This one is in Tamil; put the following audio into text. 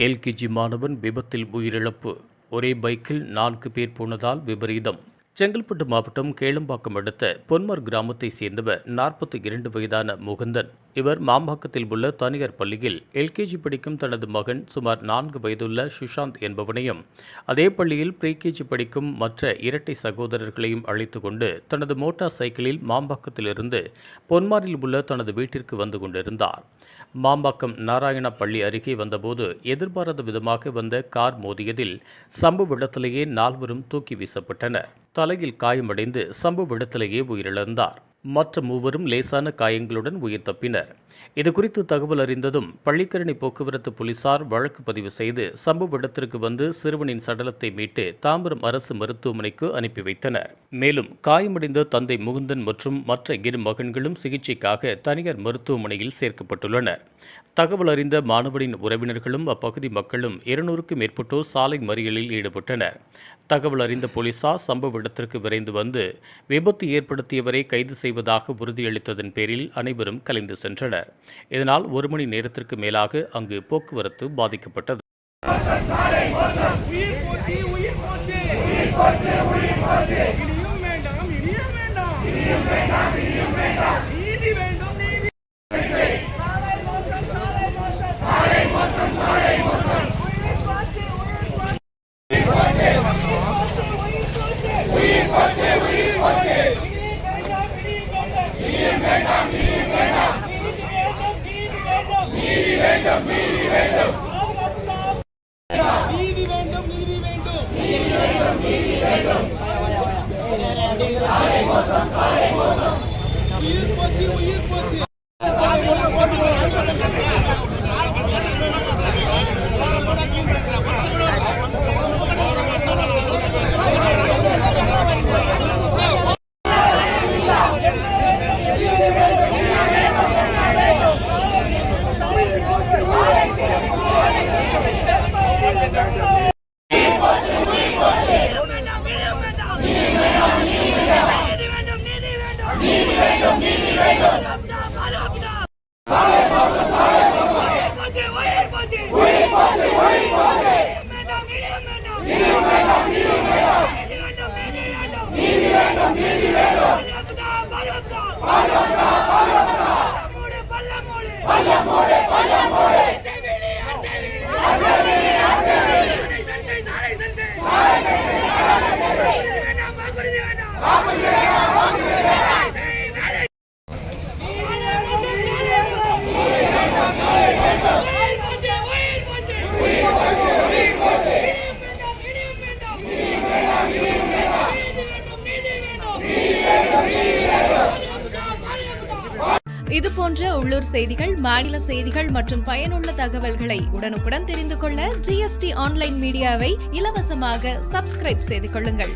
எல்கேஜி மாணவன் விபத்தில் உயிரிழப்பு. ஒரே பைக்கில் 4 பேர் போனதால் விபரீதம். செங்கல்பட்டு மாவட்டம் கேளம்பாக்கம் அடுத்த பொன்மர் கிராமத்தைச் சேர்ந்தவர் 42 வயதான முகுந்தன். இவர் மாம்பாக்கத்தில் உள்ள தனியார் பள்ளியில் எல்கேஜி படிக்கும் தனது மகன் சுமார் 4 வயதுள்ள சுஷாந்த் என்பவனையும், அதே பள்ளியில் ப்ரீகேஜி படிக்கும் மற்ற இரட்டை சகோதரர்களையும் அழைத்து கொண்டு தனது மோட்டார் சைக்கிளில் மாம்பாக்கத்திலிருந்து பொன்மாரில் உள்ள தனது வீட்டிற்கு வந்து கொண்டிருந்தார். மாம்பாக்கம் நாராயணா பள்ளி அருகே வந்தபோது எதிர்பாராத விதமாக வந்த கார் மோதியதில் சம்பவ இடத்திலேயே 4வரும் தூக்கி வீசப்பட்டனர். தலையில் காயமடைந்து சம்பவ இடத்திலேயே உயிரிழந்தார். மற்ற 3வரும் லேசான காயங்களுடன் உயிர் தப்பினர். இதுகுறித்து தகவல் அறிந்ததும் பள்ளிக்கரணை போக்குவரத்து போலீசார் வழக்கு பதிவு செய்து சம்பவ இடத்திற்கு வந்து சிறுவனின் சடலத்தை மீட்டு தாம்பரம் அரசு மருத்துவமனைக்கு அனுப்பி வைத்தனர். மேலும் காயமடைந்த தந்தை முகுந்தன் மற்றும் மற்ற 2 மகன்களும் சிகிச்சைக்காக தனியார் மருத்துவமனையில் சேர்க்கப்பட்டுள்ளனர். தகவல் அறிந்த மாணவனின் உறவினர்களும் அப்பகுதி மக்களும் 200க்கும் மேற்பட்டோர் சாலை மறியலில் ஈடுபட்டனர். தகவல் அறிந்த போலீசார் சம்பவ இடத்திற்கு விரைந்து வந்து விபத்து ஏற்படுத்தியவரை கைது செய்வதாக உறுதியளித்ததன் பேரில் அனைவரும் கலைந்து சென்றனர். இதனால் 1 மணி நேரத்திற்கு மேலாக அங்கு போக்குவரத்து பாதிக்கப்பட்டது. இதுபோன்ற உள்ளூர் செய்திகள், மாநில செய்திகள் மற்றும் பயனுள்ள தகவல்களை உடனுக்குடன் தெரிந்து கொள்ள GST ஆன்லைன் மீடியாவை இலவசமாக சப்ஸ்கிரைப் செய்து கொள்ளுங்கள்.